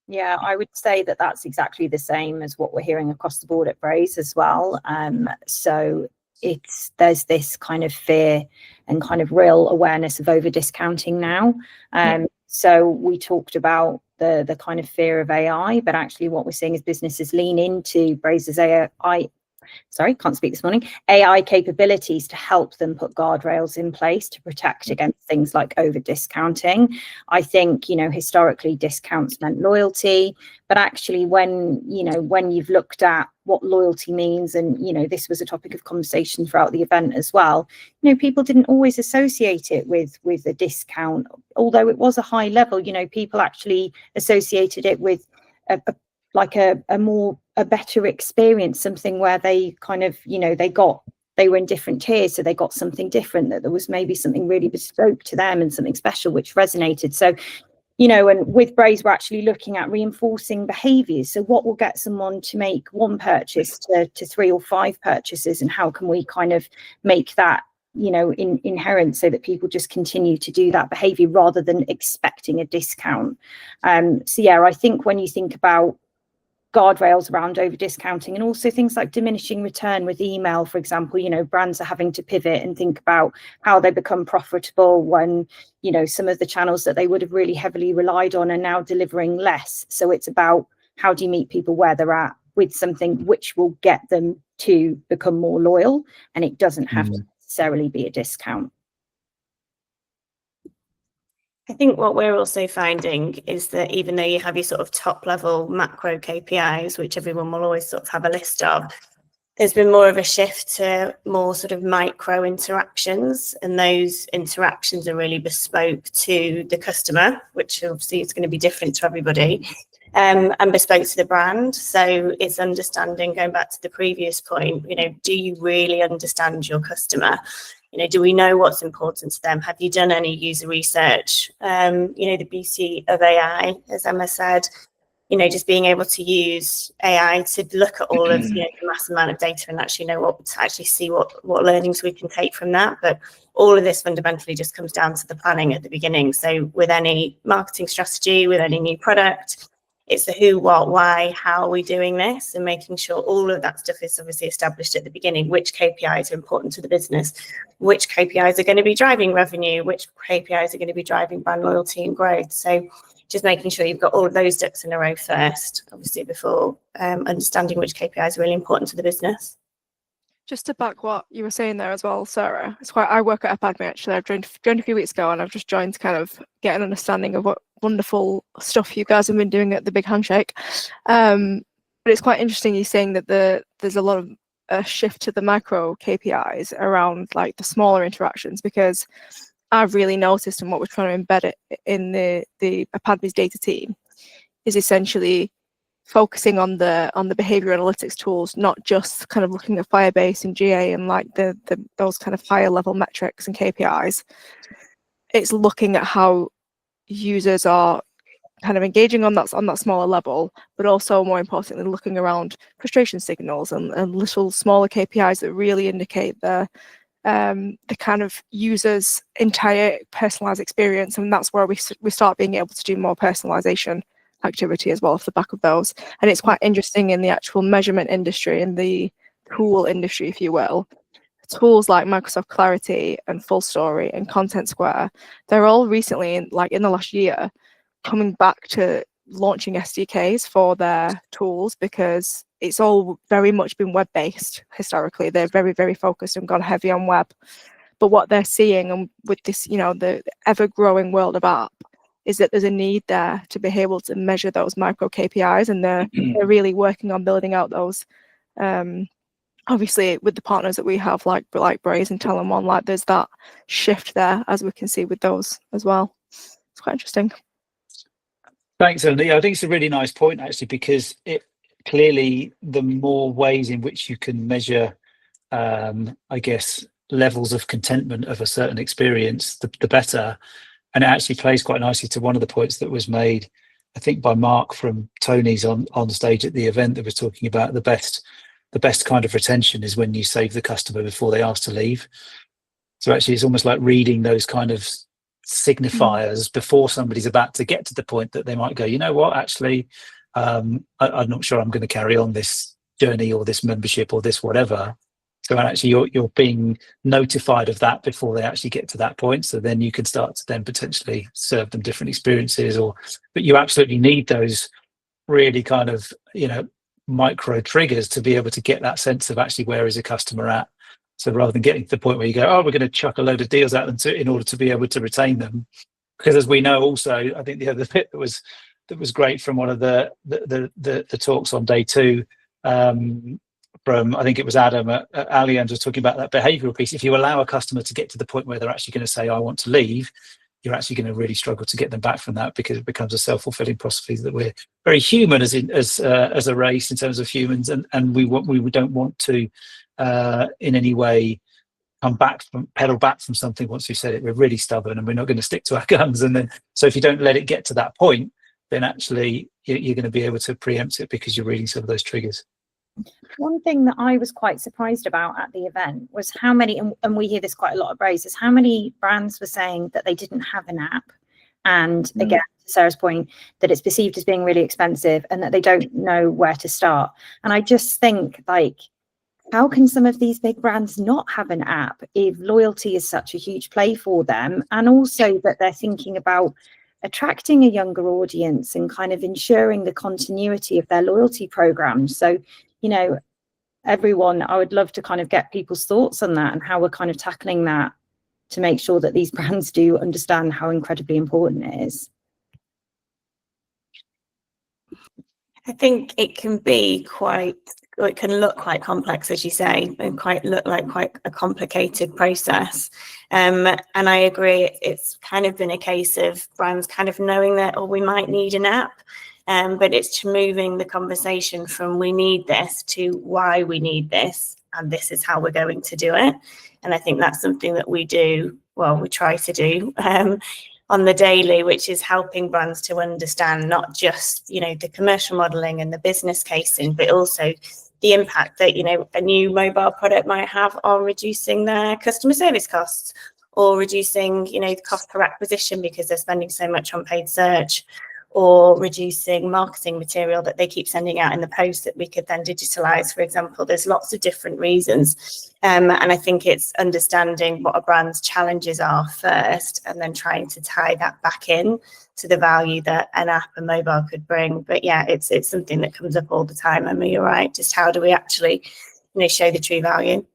Yeah, I would say that that's exactly the same as what we're hearing across the board at Braze as well. So there's this kind of fear and kind of real awareness of over discounting now. So we talked about the kind of fear of AI, but actually what we're seeing is businesses lean into Braze's AI capabilities to help them put guardrails in place to protect against things like over discounting. I think, historically discounts meant loyalty, but actually when you've looked at what loyalty means, and, this was a topic of conversation throughout the event as well, people didn't always associate it with a discount, although it was a high level. People actually associated it with a better experience, something where they kind of, they were in different tiers, so they got something different, that there was maybe something really bespoke to them and something special which resonated. So, and with Braze, we're actually looking at reinforcing behaviors. So what will get someone to make one purchase to 3 or 5 purchases, and how can we kind of make that inherent, so that people just continue to do that behavior rather than expecting a discount. So yeah, I think when you think about guardrails around over discounting, and also things like diminishing return with email, for example, brands are having to pivot and think about how they become profitable when, some of the channels that they would have really heavily relied on are now delivering less. So it's about, how do you meet people where they're at with something which will get them to become more loyal, and it doesn't have to necessarily be a discount. I think what we're also finding is that even though you have your sort of top level macro KPIs, which everyone will always sort of have a list of, there's been more of a shift to more sort of micro interactions, and those interactions are really bespoke to the customer, which obviously is going to be different to everybody, and bespoke to the brand. So it's understanding, going back to the previous point, do you really understand your customer? Do we know what's important to them? Have you done any user research? The beauty of AI, as Emma said, just being able to use AI to look at all of the mass amount of data and actually see what learnings we can take from that. But all of this fundamentally just comes down to the planning at the beginning. So with any marketing strategy, with any new product, it's the who, what, why, how are we doing this, and making sure all of that stuff is obviously established at the beginning. Which KPIs are important to the business, which KPIs are going to be driving revenue, which KPIs are going to be driving brand loyalty and growth. So just making sure you've got all of those ducks in a row first, obviously, before understanding which KPIs are really important to the business. Just to back what you were saying there as well, Sarah, I work at Apadmi actually. I've joined a few weeks ago, and I've just joined to kind of get an understanding of what wonderful stuff you guys have been doing at the Big Handshake. But it's quite interesting you saying that there's a lot of a shift to the micro KPIs around like the smaller interactions, because I've really noticed, and what we're trying to embed it in the Apadmi's data team is essentially focusing on the behavior analytics tools, not just kind of looking at Firebase and GA and like those kind of higher level metrics and KPIs. It's looking at how users are kind of engaging on that smaller level, but also more importantly looking around frustration signals and little smaller KPIs that really indicate the kind of user's entire personalized experience. And that's where we start being able to do more personalization activity as well off the back of those. And it's quite interesting in the actual measurement industry, in the tool industry, if you will. Tools like Microsoft Clarity and Full Story and Content Square, they're all recently, in the last year, coming back to launching SDKs for their tools, because it's all very much been web-based historically. They're very, very focused and gone heavy on web. But what they're seeing, and with this, the ever-growing world of app, is that there's a need there to be able to measure those micro KPIs, and they're really working on building out those. Obviously, with the partners that we have, like Braze and Talon.one, like there's that shift there, as we can see with those as well. It's quite interesting. Thanks, Andy. I think it's a really nice point, actually, because it clearly, the more ways in which you can measure, I guess, levels of contentment of a certain experience, the better. And it actually plays quite nicely to one of the points that was made, I think, by Mark from Tony's on stage at the event, that was talking about the best kind of retention is when you save the customer before they ask to leave. So actually, it's almost like reading those kind of signifiers before somebody's about to get to the point that they might go, you know what, actually, I'm not sure I'm going to carry on this journey or this membership or this whatever. So actually you're being notified of that before they actually get to that point. So then you can start to then potentially serve them different experiences, but you absolutely need those really kind of, micro triggers to be able to get that sense of actually where is a customer at. So rather than getting to the point where you go, oh, we're going to chuck a load of deals at them in order to be able to retain them. Because as we know also, I think the other bit that was great from one of the talks on day 2, from I think it was Adam at Allianz, was talking about that behavioural piece. If you allow a customer to get to the point where they're actually going to say, I want to leave, you're actually going to really struggle to get them back from that, because it becomes a self-fulfilling prophecy that we're very human as a race in terms of humans, and we don't want to in any way pedal back from something once we've said it. We're really stubborn and we're not going to stick to our guns. And then, so if you don't let it get to that point, then actually you're going to be able to preempt it because you're reading some of those triggers. One thing that I was quite surprised about at the event was how many, and we hear this quite a lot at Braze, is how many brands were saying that they didn't have an app. And again, to Sarah's point, that it's perceived as being really expensive and that they don't know where to start. And I just think, like, how can some of these big brands not have an app if loyalty is such a huge play for them? And also that they're thinking about attracting a younger audience and kind of ensuring the continuity of their loyalty programs. So, everyone, I would love to kind of get people's thoughts on that and how we're kind of tackling that to make sure that these brands do understand how incredibly important it is. I think it can be it can look quite complex, as you say, and look like quite a complicated process. And I agree, it's kind of been a case of brands kind of knowing that, we might need an app. But it's moving the conversation from we need this to why we need this, and this is how we're going to do it. And I think that's something that we try to do on the daily, which is helping brands to understand not just, the commercial modelling and the business casing, but also the impact that, a new mobile product might have on reducing their customer service costs, or reducing, the cost per acquisition because they're spending so much on paid search, or reducing marketing material that they keep sending out in the post that we could then digitalize, for example. There's lots of different reasons. And I think it's understanding what a brand's challenges are first, and then trying to tie that back in to the value that an app and mobile could bring. But yeah, it's something that comes up all the time. Emma, you're right. Just how do we actually, show the true value?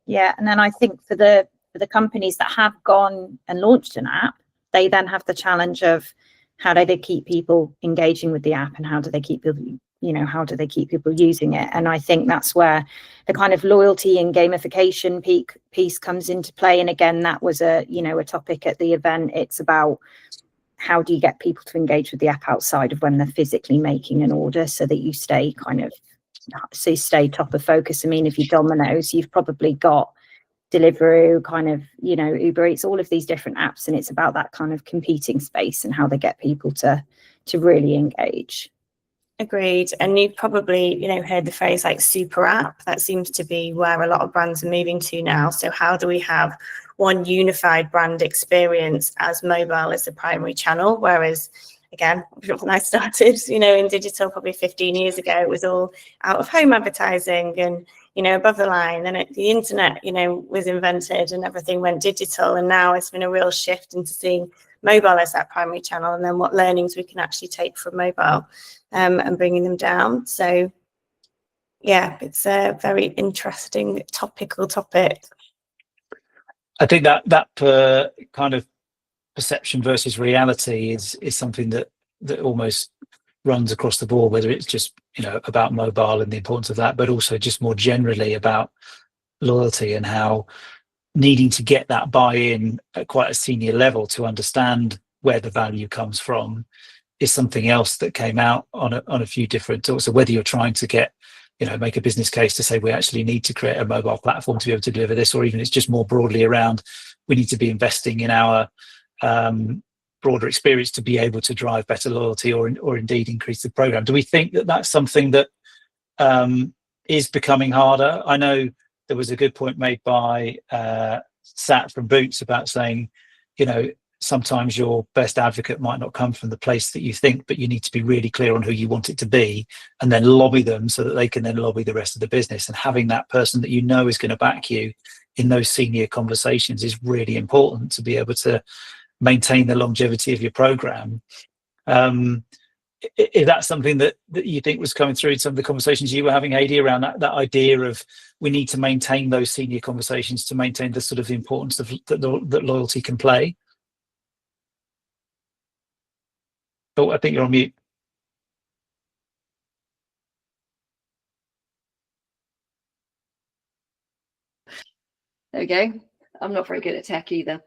Yeah, and then I think for the companies that have gone and launched an app, they then have the challenge of how do they keep people engaging with the app, and how do they keep people, how do they keep people using it? And I think that's where the kind of loyalty and gamification piece comes into play. And again, that was a topic at the event. It's about how do you get people to engage with the app outside of when they're physically making an order, so that you stay top of focus. I mean, if you're Domino's, you've probably got Deliveroo, kind of, Uber Eats, all of these different apps, and it's about that kind of competing space and how they get people to really engage. Agreed. And you've probably, heard the phrase like super app. That seems to be where a lot of brands are moving to now. So how do we have one unified brand experience as mobile as the primary channel? Whereas, again, when I started, in digital probably 15 years ago, it was all out of home advertising and, above the line. And the internet, was invented and everything went digital. And now it's been a real shift into seeing mobile as that primary channel, and then what learnings we can actually take from mobile and bringing them down. So, yeah, it's a very interesting topical topic. I think that kind of perception versus reality is something that almost runs across the board, whether it's just about mobile and the importance of that, but also just more generally about loyalty and how needing to get that buy-in at quite a senior level to understand where the value comes from is something else that came out on a few different talks. So whether you're trying to get make a business case to say we actually need to create a mobile platform to be able to deliver this, or even it's just more broadly around we need to be investing in our broader experience to be able to drive better loyalty or indeed increase the program. Do we think that that's something that is becoming harder? I know there was a good point made by Sat from Boots about saying, sometimes your best advocate might not come from the place that you think, but you need to be really clear on who you want it to be, and then lobby them so that they can then lobby the rest of the business. And having that person that you know is going to back you in those senior conversations is really important to be able to maintain the longevity of your program. Is that something that you think was coming through in some of the conversations you were having, Hadie, around that idea of we need to maintain those senior conversations to maintain the sort of importance of that loyalty can play? Oh, I think you're on mute. There we go. I'm not very good at tech either.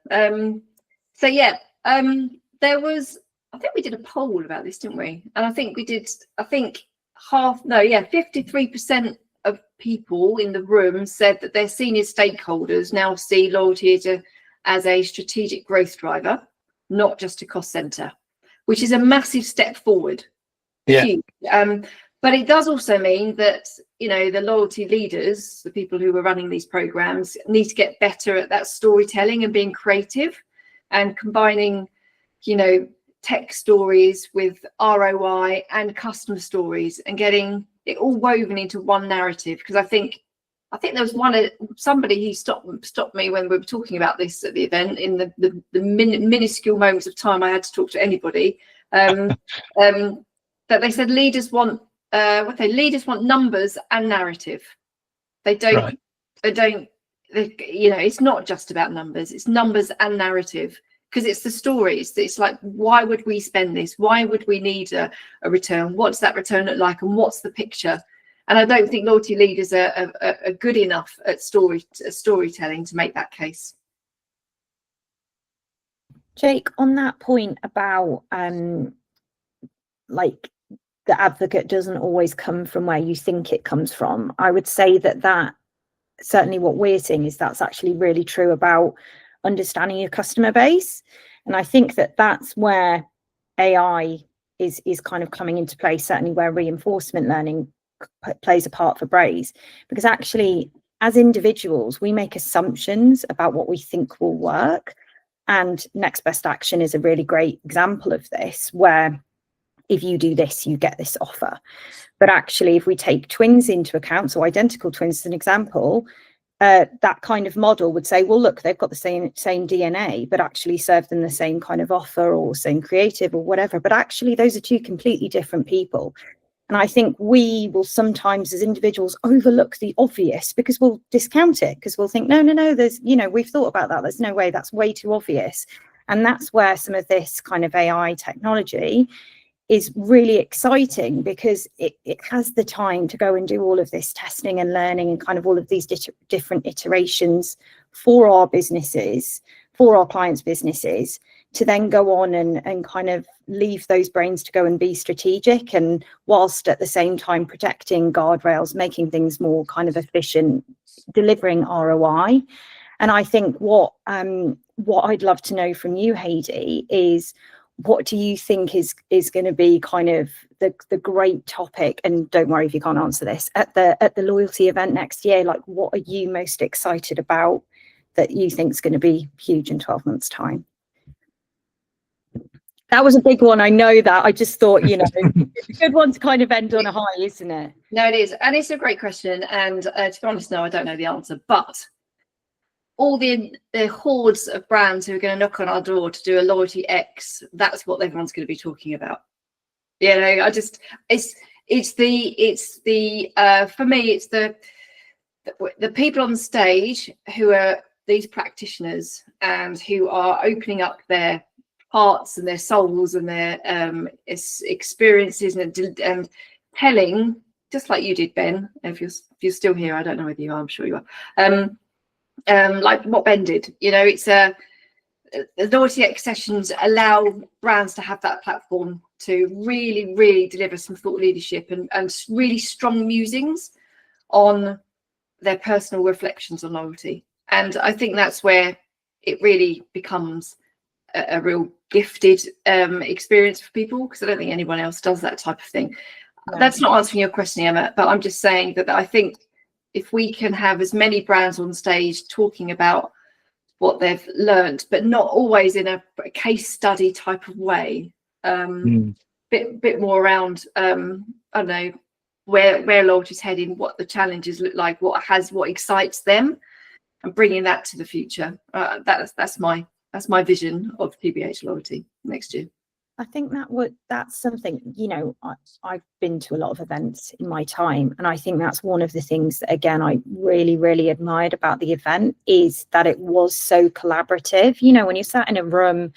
So yeah, there was, I think we did a poll about this, didn't we? And I think we did, 53% of people in the room said that their senior stakeholders now see loyalty as a strategic growth driver, not just a cost center, which is a massive step forward. Yeah. Huge. But it does also mean that, you know, the loyalty leaders, the people who are running these programs, need to get better at that storytelling and being creative and combining, you know, tech stories with ROI and customer stories and getting it all woven into one narrative. Because I think there was somebody who stopped me when we were talking about this at the event in the minuscule moments of time I had to talk to anybody. That they said leaders want numbers and narrative. They don't, you know, it's not just about numbers, it's numbers and narrative, because it's the stories. It's like, why would we spend this? Why would we need a return? What's that return look like? And what's the picture? And I don't think loyalty leaders are good enough at storytelling to make that case. Jake, on that point about like the advocate doesn't always come from where you think it comes from, I would say that certainly what we're seeing is that's actually really true about understanding your customer base. And I think that's where AI is kind of coming into play, certainly where reinforcement learning plays a part for Braze, because actually as individuals we make assumptions about what we think will work, and next best action is a really great example of this, where if you do this, you get this offer. But actually, if we take twins into account, so identical twins as an example, that kind of model would say, well, look, they've got the same DNA, but actually serve them the same kind of offer or same creative or whatever. But actually, those are two completely different people. And I think we will sometimes as individuals overlook the obvious because we'll discount it, because we'll think, no, there's, you know, we've thought about that. There's no way, that's way too obvious. And that's where some of this kind of AI technology is really exciting, because it has the time to go and do all of this testing and learning and kind of all of these different iterations for our businesses, for our clients' businesses, to then go on and kind of leave those brains to go and be strategic, and whilst at the same time protecting guardrails, making things more kind of efficient, delivering ROI. And I think what I'd love to know from you, Hadie, is what do you think is going to be kind of the great topic, and don't worry if you can't answer this, at the loyalty event next year? Like, what are you most excited about that you think is going to be huge in 12 months' time? That was a big one, I know that. I just thought, you know, it's a good one to kind of end on a high, isn't it? No, it is. And it's a great question. And to be honest, no, I don't know the answer. But all the hordes of brands who are going to knock on our door to do a loyalty X, that's what everyone's going to be talking about. You know, it's the for me, it's the people on stage who are these practitioners and who are opening up their hearts and their souls and their experiences and telling, just like you did, Ben. If you're still here, I don't know whether you are, I'm sure you are. Like what Ben did, you know, it's the loyalty X sessions allow brands to have that platform to really, really deliver some thought leadership and really strong musings on their personal reflections on loyalty. And I think that's where it really becomes a real gifted experience for people, because I don't think anyone else does that type of thing. No. That's not answering your question, Emma, but I'm just saying that I think if we can have as many brands on stage talking about what they've learned, but not always in a case study type of way. Bit more around I don't know, where loyalty's heading, what the challenges look like, what excites them, and bringing that to the future. That's my vision of TBH loyalty next year. I think that's something, you know, I've been to a lot of events in my time, and I think that's one of the things that, again, I really, really admired about the event, is that it was so collaborative. You know, when you're sat in a room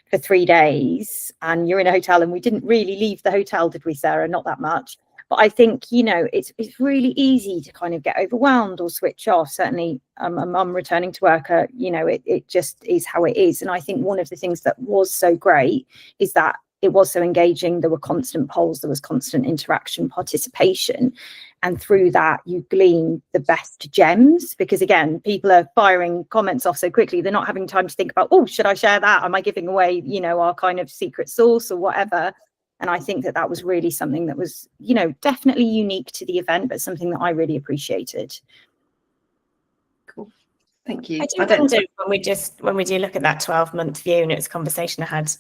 for 3 days and you're in a hotel, and we didn't really leave the hotel, did we, Sarah? Not that much. But I think, you know, it's really easy to kind of get overwhelmed or switch off. Certainly, a mum returning to work, you know, it just is how it is. And I think one of the things that was so great is that it was so engaging. There were constant polls, there was constant interaction, participation. And through that, you glean the best gems, because, again, people are firing comments off so quickly. They're not having time to think about, oh, should I share that? Am I giving away, you know, our kind of secret sauce or whatever? And I think that was really something that was, you know, definitely unique to the event, but something that I really appreciated. Cool. Thank you. I do wonder when we do look at that 12-month view, and it was a conversation I had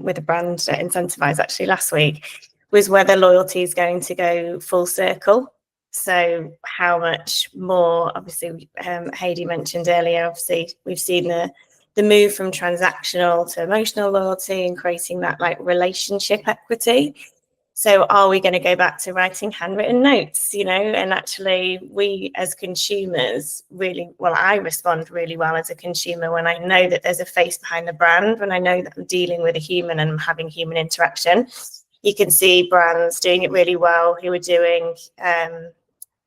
with a brand at Incentivize actually last week, was whether loyalty is going to go full circle. So how much more, obviously, Hadie mentioned earlier, obviously, we've seen the move from transactional to emotional loyalty and creating that like relationship equity. So are we going to go back to writing handwritten notes, you know? And actually we as consumers I respond really well as a consumer when I know that there's a face behind the brand, when I know that I'm dealing with a human and I'm having human interaction. You can see brands doing it really well who are doing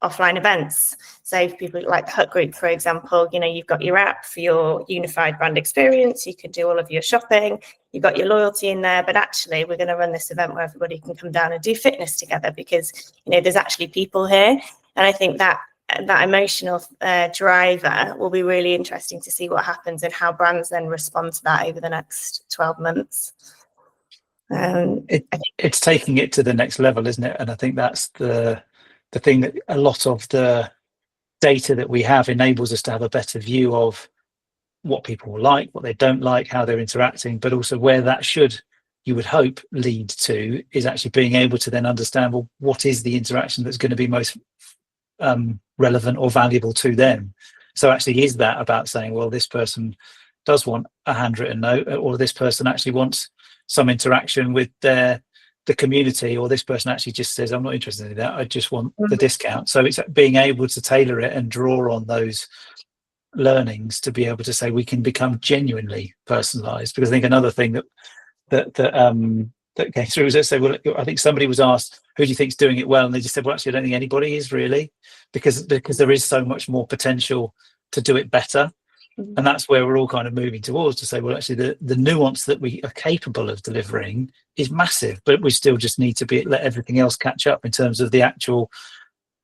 offline events. So for people like the Hut Group, for example, you know, you've got your app for your unified brand experience. You can do all of your shopping. You've got your loyalty in there, but actually we're going to run this event where everybody can come down and do fitness together, because, you know, there's actually people here. And I think that emotional driver will be really interesting to see what happens and how brands then respond to that over the next 12 months. It's taking it to the next level, isn't it? And I think that's the thing, that a lot of the data that we have enables us to have a better view of what people like, what they don't like, how they're interacting, but also where that should, you would hope, lead to is actually being able to then understand, well, what is the interaction that's going to be most relevant or valuable to them. So actually, is that about saying, well, this person does want a handwritten note, or this person actually wants some interaction with the community, or this person actually just says, I'm not interested in that, I just want the discount. So it's being able to tailor it and draw on those learnings to be able to say we can become genuinely personalized. Because I think another thing that came through was, say, well, I think somebody was asked, who do you think's doing it well, and they just said, well, actually, I don't think anybody is really, because there is so much more potential to do it better. And that's where we're all kind of moving towards, to say, well, actually, the nuance that we are capable of delivering is massive, but we still just need to let everything else catch up in terms of the actual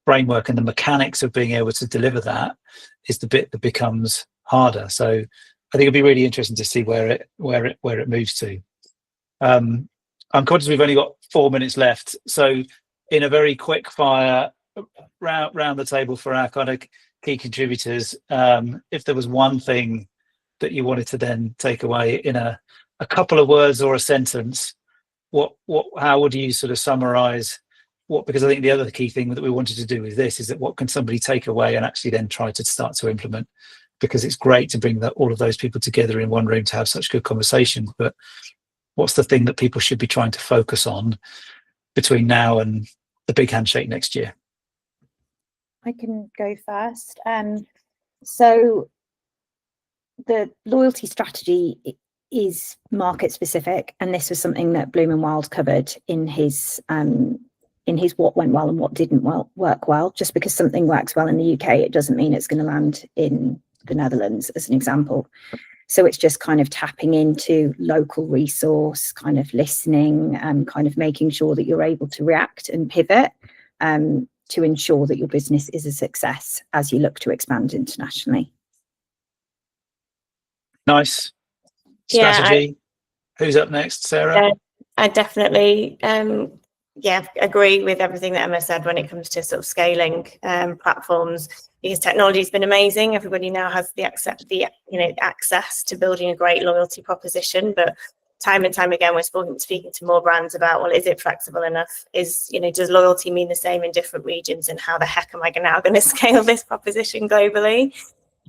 framework, and the mechanics of being able to deliver that is the bit that becomes harder. So I think it'll be really interesting to see where it moves to. I'm conscious we've only got 4 minutes left, so in a very quick fire round the table for our kind of key contributors, if there was one thing that you wanted to then take away in a couple of words or a sentence, how would you sort of summarize what? Because I think the other key thing that we wanted to do with this is that what can somebody take away and actually then try to start to implement, because it's great to bring all of those people together in one room to have such good conversations, but what's the thing that people should be trying to focus on between now and the big handshake next year? I can go first. So the loyalty strategy is market specific, and this was something that Bloom and Wild covered in his what went well and what didn't work well. Just because something works well in the UK, it doesn't mean it's going to land in the Netherlands, as an example. So it's just kind of tapping into local resource, kind of listening, and kind of making sure that you're able to react and pivot to ensure that your business is a success as you look to expand internationally. Nice. Strategy. Who's up next, Sarah? I definitely yeah, agree with everything that Emma said when it comes to sort of scaling platforms, because technology has been amazing. Everybody now has the access to building a great loyalty proposition, but time and time again, we're speaking to more brands about, well, is it flexible enough? Does loyalty mean the same in different regions? And how the heck am I now going to scale this proposition globally?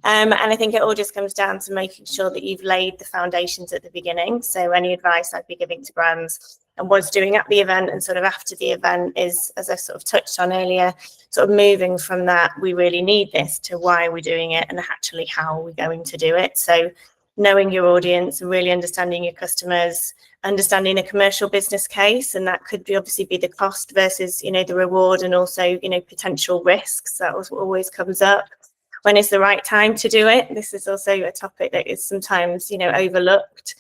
And I think it all just comes down to making sure that you've laid the foundations at the beginning. So any advice I'd be giving to brands and was doing at the event and sort of after the event is, as I sort of touched on earlier, sort of moving from that, we really need this, to why are we doing it and actually how are we going to do it. So knowing your audience and really understanding your customers, understanding a commercial business case, and that could obviously be the cost versus, the reward, and also, potential risks. That always comes up. When is the right time to do it? This is also a topic that is sometimes, overlooked.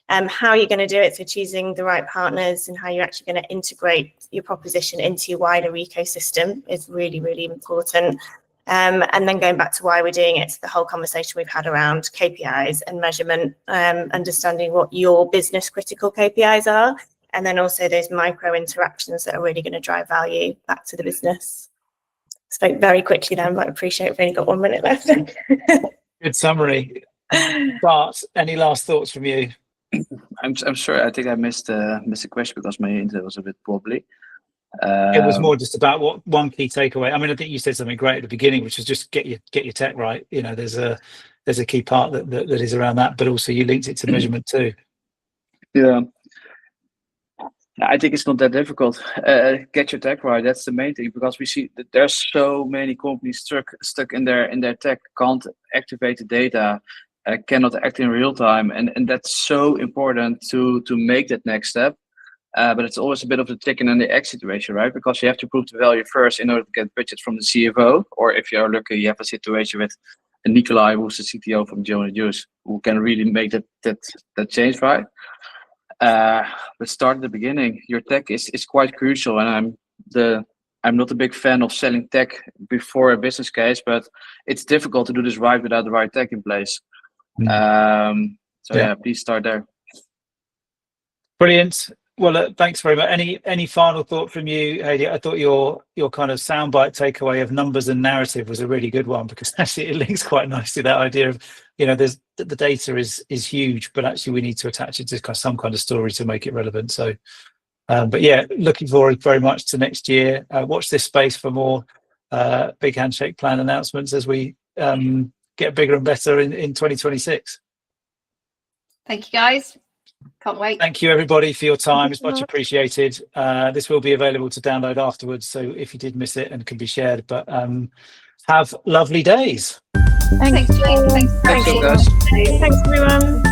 How are you going to do it? So choosing the right partners and how you're actually going to integrate your proposition into your wider ecosystem is really, really important. And then going back to why we're doing it, the whole conversation we've had around KPIs and measurement, understanding what your business critical KPIs are, and then also those micro interactions that are really going to drive value back to the business. Spoke very quickly then, but I appreciate we've only got 1 minute left. Good summary. Bart, any last thoughts from you? I'm sorry, I think I missed the question because my internet was a bit wobbly. It was more just about what one key takeaway. I mean, I think you said something great at the beginning, which is just get your tech right. There's a key part that is around that, but also you linked it to measurement too. Yeah, I think it's not that difficult. Get your tech right. That's the main thing, because we see that there's so many companies stuck in their tech, can't activate the data, cannot act in real time, and that's so important to make that next step. But it's always a bit of the chicken and the egg situation, right? Because you have to prove the value first in order to get budget from the CFO, or if you're lucky, you have a situation with Nikolai, who's the CTO from Joe & Juice, who can really make that change, right? But start at the beginning. Your tech is quite crucial, and I'm not a big fan of selling tech before a business case, but it's difficult to do this right without the right tech in place. Yeah, please start there. Brilliant. Well, thanks very much. Any final thought from you, Hadie? I thought your kind of soundbite takeaway of numbers and narrative was a really good one, because actually it links quite nicely that idea of, there's the data is huge, but actually we need to attach it to some kind of story to make it relevant. So, but yeah, looking forward very much to next year. Watch this space for more Big Handshake plan announcements as we get bigger and better in 2026. Thank you, guys. Can't wait. Thank you, everybody, for your time. It's much appreciated. This will be available to download afterwards, so if you did miss it, and can be shared. But have lovely days. Thanks, Jane. Thanks, Thanks, guys. Thanks, everyone.